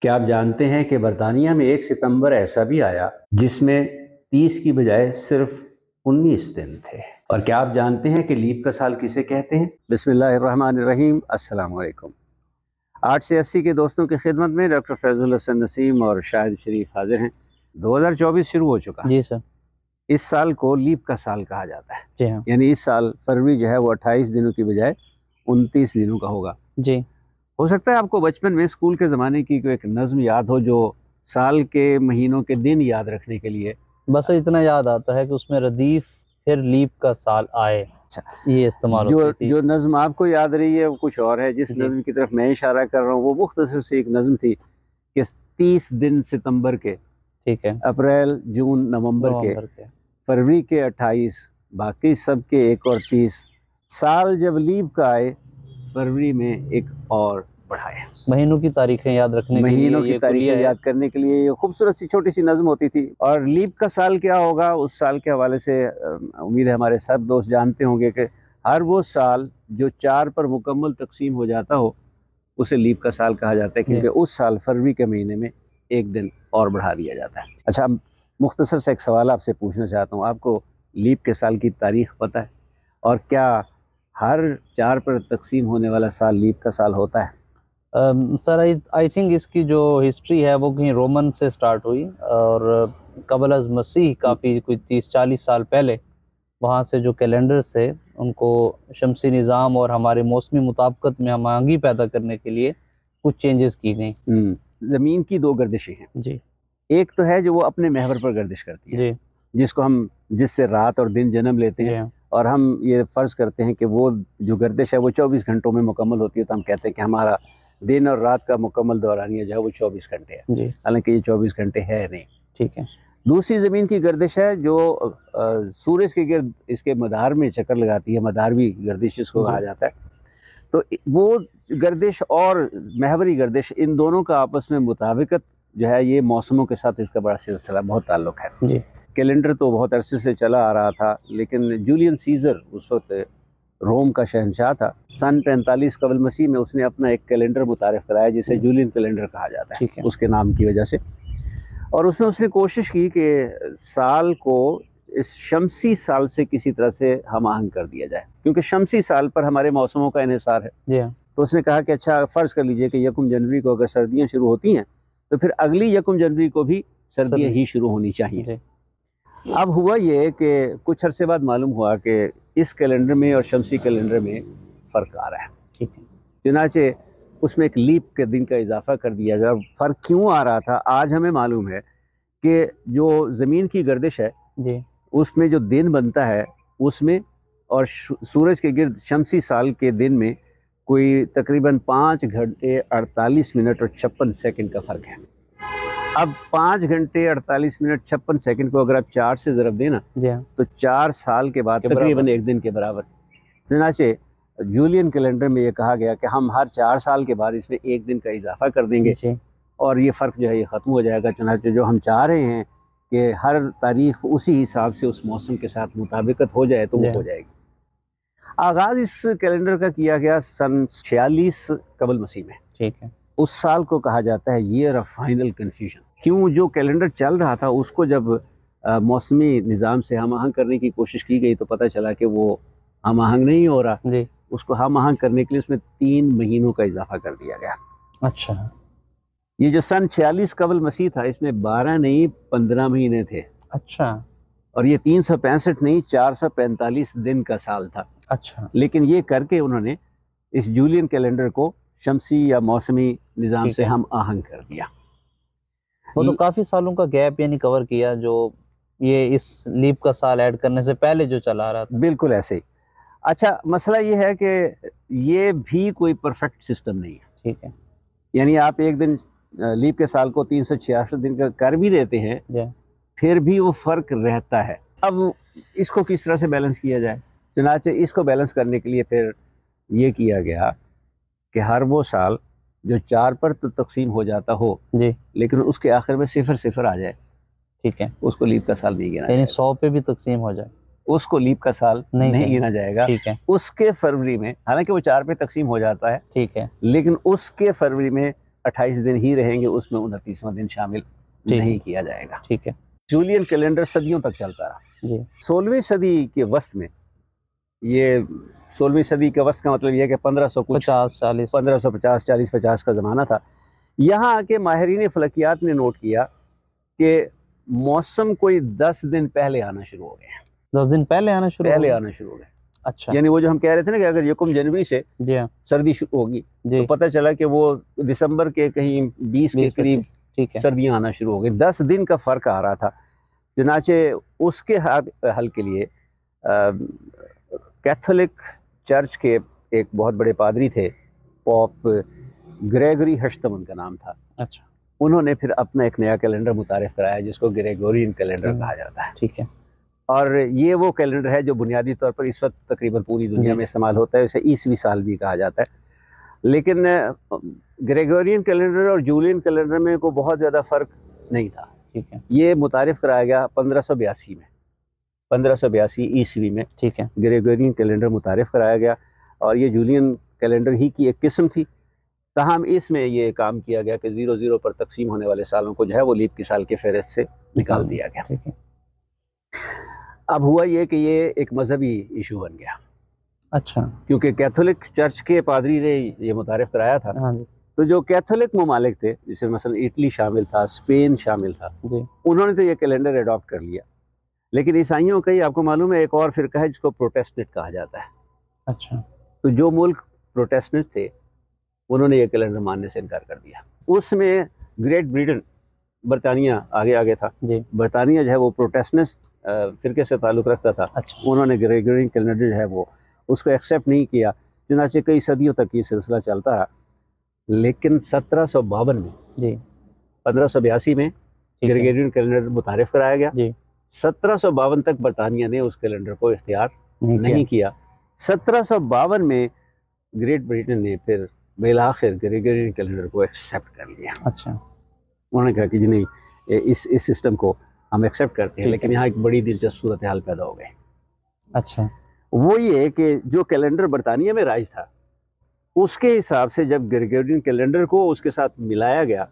क्या आप जानते हैं कि बरतानिया में 1 सितंबर ऐसा भी आया जिसमें 30 की बजाय सिर्फ 19 दिन थे। और क्या आप जानते हैं कि लीप का साल किसे कहते हैं? बिस्मिल्लाहिर्रहमानिर्रहीम, अस्सलाम वालेकुम। 8 से 80 के दोस्तों की खिदमत में डॉक्टर फैजुल हसन नसीम और शाहिद शरीफ हाजिर हैं। 2024 शुरू हो चुका है। जी सर। इस साल को लीप का साल कहा जाता है। जी हाँ। यानी इस साल फरवरी जो है वो 28 दिनों की बजाय 29 दिनों का होगा। जी। हो सकता है आपको बचपन में स्कूल के ज़माने की कोई एक नज़्म याद हो जो साल के महीनों के दिन याद रखने के लिए। बस इतना याद आता है कि उसमें रदीफ फिर लीप का साल आए, अच्छा, ये इस्तेमाल जो होती थी। जो नज़्म आपको याद रही है वो कुछ और है। जिस जी। नज़्म की तरफ मैं इशारा कर रहा हूँ वो मुख्तसर से एक नज़्म थी कि 30 दिन सितंबर के, ठीक है। अप्रैल जून नवंबर के, नवंबर के। फरवरी के 28, बाकी सब के 1 और 30, साल जब लीप का आए फरवरी में एक और बढ़ाए। महीनों की तारीखें याद रखने के लिए महीनों की ये तारीखें कुलिया है। याद करने के लिए ये खूबसूरत सी छोटी सी नज़्म होती थी। और लीप का साल क्या होगा उस साल के हवाले से उम्मीद है हमारे सब दोस्त जानते होंगे कि हर वो साल जो 4 पर मुकम्मल तकसीम हो जाता हो उसे लीप का साल कहा जाता है, क्योंकि उस साल फरवरी के महीने में एक दिन और बढ़ा दिया जाता है। अच्छा, मुख्तसर से एक सवाल आपसे पूछना चाहता हूँ, आपको लीप के साल की तारीख पता है? और क्या हर 4 पर तकसीम होने वाला साल लीप का साल होता है? सर आई थिंक इसकी जो हिस्ट्री है वो कहीं रोमन से स्टार्ट हुई और कबल अज़ मसीह काफ़ी कोई 30-40 साल पहले वहाँ से जो कैलेंडर्स थे उनको शमसी निज़ाम और हमारे मौसमी मुताबिकत में हम आहंगी पैदा करने के लिए कुछ चेंजेस की गई। ज़मीन की 2 गर्दिशें हैं। जी। एक तो है जो वो अपने महवर पर गर्दिश करती है, जी। जिसको हम जिससे रात और दिन जन्म लेते जी हैं। हाँ। और हम ये फ़र्ज़ करते हैं कि वो जो गर्दिश है वो 24 घंटों में मुकम्मल होती है, तो हम कहते हैं कि हमारा दिन और रात का मुकम्मल दौरानिया जो है वो 24 घंटे है। जी। हालाँकि ये 24 घंटे है नहीं। ठीक है। दूसरी ज़मीन की गर्दिश है जो सूरज के गिर्द इसके मदार में चक्कर लगाती है, मदारवी गर्दिश जिसको कहा जाता है। तो वो गर्दिश और महवरी गर्दिश, इन दोनों का आपस में मुताबिकत जो है ये मौसमों के साथ इसका बड़ा सिलसिला बहुत ताल्लुक़ है। जी। कैलेंडर तो बहुत अरसे से चला आ रहा था, लेकिन जूलियन सीज़र उस वक्त रोम का शहंशाह था। सन 45 कबल मसीह में उसने अपना एक कैलेंडर मुतारिफ़ कराया जिसे जूलियन कैलेंडर कहा जाता है, उसके नाम की वजह से। और उसमें उसने कोशिश की कि साल को इस शमसी साल से किसी तरह से हम आहंग कर दिया जाए, क्योंकि शमसी साल पर हमारे मौसमों का इन्हिसार है। जी हाँ। तो उसने कहा कि अच्छा, फ़र्ज़ कर लीजिए कि 1 जनवरी को अगर सर्दियाँ शुरू होती हैं तो फिर अगली 1 जनवरी को भी सर्दियाँ ही शुरू होनी चाहिए। अब हुआ ये कि कुछ अरसे बाद मालूम हुआ कि इस कैलेंडर में और शमसी कैलेंडर में फ़र्क आ रहा है। ठीक है। चुनाचे उसमें एक लीप के दिन का इजाफा कर दिया गया। फ़र्क क्यों आ रहा था आज हमें मालूम है कि जो ज़मीन की गर्दिश है जी। उसमें जो दिन बनता है उसमें और सूरज के गिर्द शमसी साल के दिन में कोई तकरीबन 5 घंटे 48 मिनट और 56 सेकंड का फ़र्क है। अब 5 घंटे 48 मिनट 56 सेकंड को अगर आप 4 से ज़रब दें ना, तो 4 साल के बाद तकरीबन 1 दिन के बराबर। चुनाचे जूलियन कैलेंडर में ये कहा गया कि हम हर 4 साल के बाद इसमें 1 दिन का इजाफा कर देंगे और ये फ़र्क जो है ये ख़त्म हो जाएगा। चुनाचे जो हम चाह रहे हैं कि हर तारीख उसी हिसाब से उस मौसम के साथ मुताबिकत हो जाए तो वो हो जाएगी। आगाज़ इस कैलेंडर का किया गया सन 46 कबल मसीह में। ठीक है। उस साल को कहा जाता है ईयर ऑफ फाइनल कन्फ्यूजन। क्यों? जो कैलेंडर चल रहा था उसको जब मौसमी निज़ाम से हम आहंग करने की कोशिश की गई तो पता चला कि वो हम आहंग नहीं हो रहा। जी। उसको हम आहंग करने के लिए उसमें 3 महीनों का इजाफा कर दिया गया। अच्छा। ये जो सन 46 कबल मसीह था इसमें 12 नहीं 15 महीने थे। अच्छा। और ये 365 नहीं 445 दिन का साल था। अच्छा। लेकिन ये करके उन्होंने इस जूलियन कैलेंडर को शमसी या मौसमी निज़ाम से हम आहंग कर दिया। वो तो काफ़ी सालों का गैप यानी कवर किया जो ये इस लीप का साल ऐड करने से पहले जो चला रहा था। बिल्कुल ऐसे ही। अच्छा, मसला ये है कि ये भी कोई परफेक्ट सिस्टम नहीं है। ठीक है। यानी आप एक दिन लीप के साल को 366 दिन का कर भी देते हैं फिर भी वो फ़र्क रहता है। अब इसको किस तरह से बैलेंस किया जाए? चुनाचे इसको बैलेंस करने के लिए फिर ये किया गया कि हर वो साल जो 4 पर तो तकसीम हो जाता हो लेकिन उसके आखिर में 0-0 आ जाए, ठीक है, उसको लीप का साल नहीं गिना यानी 100 पे भी तकसीम हो जाए, उसको लीप का साल नहीं गिना जाएगा। ठीक है। उसके फरवरी में, हालांकि वो 4 पे तकसीम हो जाता है, ठीक है, लेकिन उसके फरवरी में 28 दिन ही रहेंगे, उसमें 29वां दिन शामिल नहीं किया जाएगा। ठीक है। जूलियन कैलेंडर सदियों तक चलता रहा जी। 16वीं सदी के वस्त में, ये 16वीं सदी के वस्त का मतलब यह है कि 1550 का ज़माना था। यहाँ आके माहिरीन फ़लकियात ने नोट किया कि मौसम कोई 10 दिन पहले आना शुरू हो गए। 10 दिन पहले आना शुरू हो गए। अच्छा। यानी वो जो हम कह रहे थे ना कि अगर 1 जनवरी से सर्दी शुरू होगी, तो पता चला कि वो दिसंबर के कहीं 20 के करीब सर्दियाँ आना शुरू हो गई। 10 दिन का फ़र्क आ रहा था। चुनाचे उसके हल के लिए कैथोलिक चर्च के एक बहुत बड़े पादरी थे, पॉप ग्रेगरी हष्टम उनका नाम था। अच्छा। उन्होंने फिर अपना एक नया कैलेंडर मुतारिफ कराया जिसको ग्रेगोरियन कैलेंडर कहा जाता है। ठीक है। और ये वो कैलेंडर है जो बुनियादी तौर पर इस वक्त तकरीबन पूरी दुनिया में इस्तेमाल होता है। इसे ईसवी साल भी कहा जाता है। लेकिन ग्रेगोरियन कैलेंडर और जूलियन कैलेंडर में कोई बहुत ज़्यादा फ़र्क नहीं था। ठीक है। ये मुतारिफ कराया गया 1582 में, 1582 ईस्वी में। ठीक है। ग्रेगोरियन कैलेंडर मुतारिफ कराया गया और ये जूलियन कैलेंडर ही की एक किस्म थी। ताहम इसमें ये काम किया गया कि 00 पर तकसीम होने वाले सालों को जो है वो लीप की साल के फहरिस्त से निकाल दिया गया। ठीक है। अब हुआ ये कि ये एक मजहबी इशू बन गया। अच्छा। क्योंकि कैथोलिक चर्च के पादरी ने ये मुतारिफ कराया था। हाँ जी। तो जो कैथोलिक ममालिक थे, जिसमें मसलन इटली शामिल था, स्पेन शामिल था जी, उन्होंने तो ये कैलेंडर अडॉप्ट कर लिया। लेकिन ईसाइयों का ही आपको मालूम है एक और फिरका है जिसको प्रोटेस्टेंट कहा जाता है। अच्छा। तो जो मुल्क प्रोटेस्टेंट थे उन्होंने ये कैलेंडर मानने से इनकार कर दिया। उसमें ग्रेट ब्रिटेन, बरतानिया आगे था। बरतानिया जो है वो प्रोटेस्टेंट फिरके से ताल्लुक़ रखता था। अच्छा। उन्होंने ग्रेगोरियन कैलेंडर जो है वो उसको एक्सेप्ट नहीं किया। चुनाचे कई सदियों तक ये सिलसिला चलता रहा। लेकिन 1752 में, 1582 में ग्रेगोरियन कैलेंडर मुतारिफ कराया गया। 1752 तक बरतानिया ने उस कैलेंडर को इख्तियार नहीं किया। 1752 में ग्रेट ब्रिटेन ने फिर बिलाखिर ग्रेगोरियन कैलेंडर को एक्सेप्ट कर लिया। अच्छा। उन्होंने कहा कि जी नहीं, इस सिस्टम को हम एक्सेप्ट करते हैं। लेकिन यहाँ एक बड़ी दिलचस्प सूरत हाल पैदा हो गई। अच्छा। वो ये कि जो कैलेंडर बरतानिया में राज था उसके हिसाब से जब ग्रेगोरियन कैलेंडर को उसके साथ मिलाया गया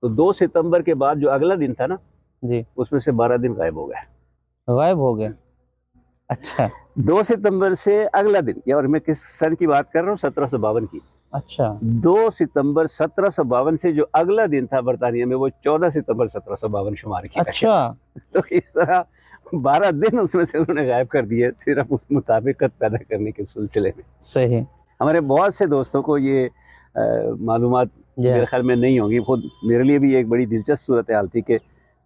तो 2 सितंबर के बाद जो अगला दिन था ना जी, उसमें से 12 दिन गायब हो गए। अच्छा। 2 सितंबर से अगला दिन, या और मैं किस सन की बात कर रहा हूँ, 1752 की। अच्छा। 2 सितंबर 1752 से जो अगला दिन था बरतानिया में वो 14 सितंबर 1752 शुमार किया। अच्छा। तो इस तरह 12 दिन उसमें से उन्होंने गायब कर दिए सिर्फ उस मुताबिकत पैदा करने के सिलसिले में। सही। हमारे बहुत से दोस्तों को ये मालूमात मेरे ख्याल में नहीं होंगी। खुद मेरे लिए भी एक बड़ी दिलचस्प सूरत हाल थी कि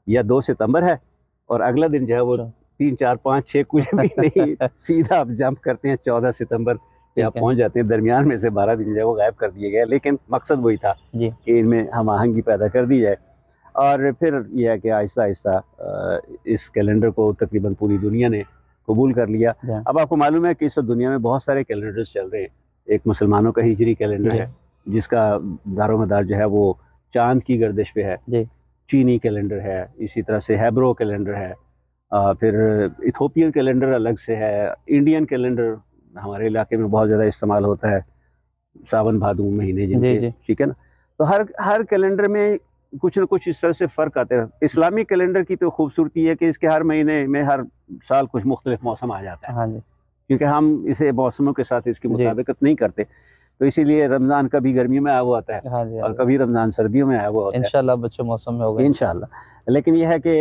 यह 2 सितंबर है और अगला दिन जो है वो 3, 4, 5, 6 कुछ भी नहीं, सीधा आप जंप करते हैं 14 सितंबर पे आप पहुंच जाते हैं। दरमियान में से 12 दिन जो है वो गायब कर दिए गए। लेकिन मकसद वही था कि इनमें हम आहंगी पैदा कर दी जाए। और फिर यह है कि आहिस्ता आहिस्ता इस कैलेंडर को तकरीबन पूरी दुनिया ने कबूल कर लिया। अब आपको मालूम है कि इस दुनिया में बहुत सारे कैलेंडर्स चल रहे हैं। एक मुसलमानों का हिजरी कैलेंडर है जिसका दारोमदार जो है वो चांद की गर्दिश पे है। चीनी कैलेंडर है, इसी तरह से हैब्रो कैलेंडर है, फिर इथोपियन कैलेंडर अलग से है। इंडियन कैलेंडर हमारे इलाके में बहुत ज़्यादा इस्तेमाल होता है, सावन भादो महीने जिनके, ठीक है ना। तो हर कैलेंडर में कुछ न कुछ इस तरह से फ़र्क आते हैं। इस्लामिक कैलेंडर की तो खूबसूरती है कि इसके हर महीने में हर साल कुछ मुख्तलिफ मौसम आ जाता है। हाँ जी। क्योंकि हम इसे मौसमों के साथ इसकी मुताबिकत नहीं करते, तो इसीलिए रमज़ान कभी गर्मियों में आया हुआ आता है। हाँ जी, और कभी रमज़ान सर्दियों में आया हुआ होता है। इंशाल्लाह बच्चे मौसम में होगा इंशाल्लाह। लेकिन यह है कि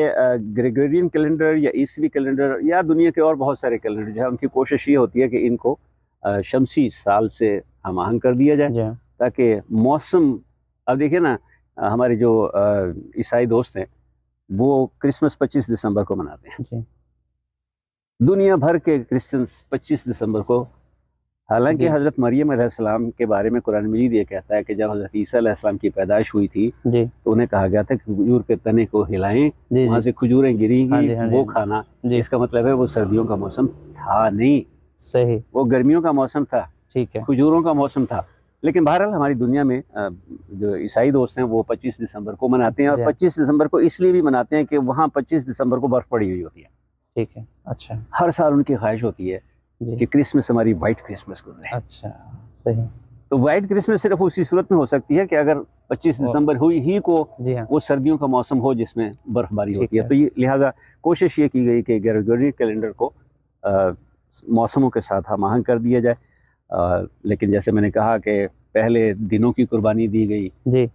ग्रेगोरियन कैलेंडर या ईसवी कैलेंडर या दुनिया के और बहुत सारे कैलेंडर जो है उनकी कोशिश ये होती है कि इनको शमसी साल से हम आहंग कर दिया जाए ताकि मौसम। अब देखिए ना, हमारे जो ईसाई दोस्त हैं वो क्रिसमस 25 दिसंबर को मनाते हैं। दुनिया भर के क्रिश्चियंस 25 दिसंबर को, हालांकि हज़रत मरियम अलैहिस्सलाम के बारे में कुरान मजीद ये कहता है कि जब हज़रत ईसा अलैहिस्सलाम की पैदाइश हुई थी तो उन्हें कहा गया था कि खजूर के तने को हिलाएं, वहाँ से खजूरें गिरेंगी, वो खाना। इसका मतलब है वो सर्दियों का मौसम था नहीं, सही, वो गर्मियों का मौसम था, ठीक है, खजूरों का मौसम था। लेकिन बहरहाल हमारी दुनिया में जो ईसाई दोस्त हैं वो 25 दिसंबर को मनाते हैं। और 25 दिसंबर को इसलिए भी मनाते हैं कि वहाँ 25 दिसंबर को बर्फ़ पड़ी हुई होती है। ठीक है। अच्छा। हर साल उनकी ख्वाहिश होती है कि क्रिसमस हमारी वाइट क्रिसमस गुजरे। अच्छा, सही। तो वाइट क्रिसमस सिर्फ उसी सूरत में हो सकती है कि अगर 25 दिसंबर हुई ही को जी हाँ, वो सर्दियों का मौसम हो जिसमें बर्फबारी ठीक होती है। है। तो ये लिहाजा कोशिश ये की गई कि ग्रेगोरियन कैलेंडर को मौसमों के साथ हम आहंग कर दिया जाए। लेकिन जैसे मैंने कहा कि पहले दिनों की कुर्बानी दी गई, जी,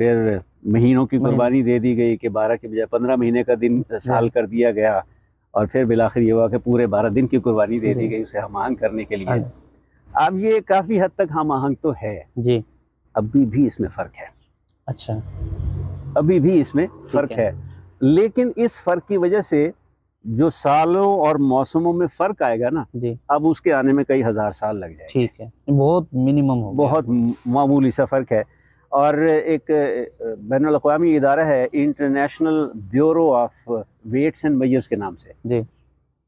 फिर महीनों की महीने, कुर्बानी दे दी गई कि 12 के बजाय 15 महीने का दिन जी साल हाँ, कर दिया गया, और फिर बिलाखिर ये हुआ कि पूरे 12 दिन की कुर्बानी दे दी जी, गई उसे हम आहंग करने के हाँ, लिए। अब ये काफ़ी हद तक हम आहंग तो है, जी, अभी भी इसमें फ़र्क है, अच्छा, अभी भी इसमें फ़र्क है। है। लेकिन इस फ़र्क की वजह से जो सालों और मौसमों में फ़र्क आएगा ना, जी, अब उसके आने में कई हज़ार साल लग जाएंगे। ठीक है। बहुत मिनिमम हो गया। बहुत मामूली सा फ़र्क है। और एक बैनुल-अक़वामी इदारा है, international bureau of weights and measures के नाम से, जी,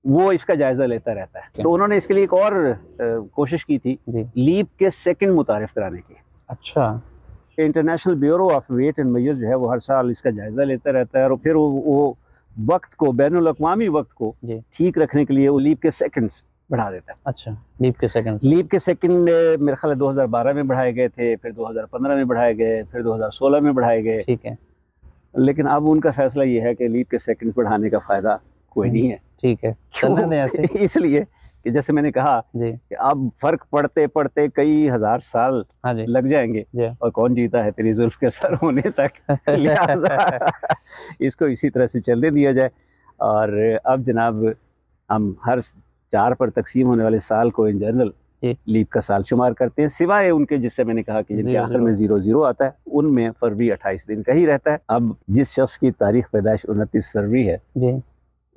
वो इसका जायज़ा लेता रहता है। क्या? तो उन्होंने इसके लिए एक और कोशिश की थी, जी, लीप के सेकंड मुतारिफ़ कराने की। अच्छा, international bureau of weight and measures जो है वो हर साल इसका जायज़ा लेता रहता है, और फिर वो वक़्त को, बैनुल-अक़वामी वक़्त को जी, ठीक रखने के लिए वो लीप के सेकंड्स बढ़ा देता है। अच्छा, लीप के सेकंड, लीप के सेकंड मेरे ख्याल है 2012 में बढ़ाए गए थे, फिर 2015 में बढ़ाए गए, फिर 2016 में बढ़ाए गए। ठीक है। लेकिन अब उनका फैसला ये है कि लीप के सेकंड बढ़ाने का फ़ायदा कोई नहीं है। ठीक है, चलने दें ऐसे। क्यों? इसलिए कि जैसे मैंने कहा जी, कि अब फ़र्क पड़ते-पड़ते कई हज़ार साल हाँ जी, लग जाएँगे, जी। और कौन जीता है तेरी ज़ुल्फ़ के सर होने तक। लिहाज़ा इसको इसी तरह से चलने दिया जाए। और अब जनाब हम हर 4 पर तक़सीम होने वाले साल को इन जनरल जी, लीप का साल शुमार करते हैं, सिवाय उनके जिससे मैंने कहा कि जिनके आखिर 00 में 00 आता है, उनमें फरवरी 28 दिन का ही रहता है। अब जिस शख्स की तारीख पैदाइश 29 फरवरी है, जी,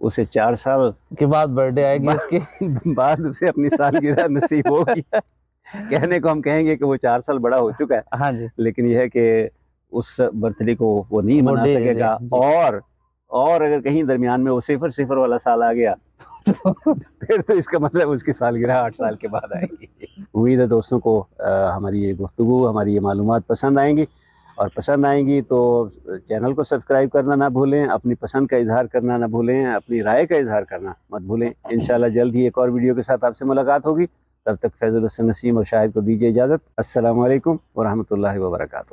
उसे 4 साल के बाद बर्थडे आएगी बा इसकी। बाद उसे अपनी सालगिरह नसीब होगी। कहने को हम कहेंगे कि वो 4 साल बड़ा हो चुका है, हाँ जी, लेकिन ये है कि उस बर्थडे को वो नहीं वो मना डे जी, सकेगा। जी। और अगर कहीं दरमियान में वो 0-0 वाला साल आ गया, फिर तो इसका मतलब उसकी सालगिरह 8 साल के बाद आएगी। उम्मीद है दोस्तों को हमारी ये गुफ्तगू, हमारी ये मालूमात पसंद आएँगी, और पसंद आएँगी तो चैनल को सब्सक्राइब करना ना भूलें, अपनी पसंद का इज़हार करना ना भूलें, अपनी राय का इज़हार करना मत भूलें। इंशाअल्लाह जल्द ही एक और वीडियो के साथ आपसे मुलाकात होगी। तब तक फैज़ुल हसन नसीम और शाहिद को दीजिए इजाज़त। अस्सलामु अलैकुम व रहमतुल्लाहि व बरकातुहू।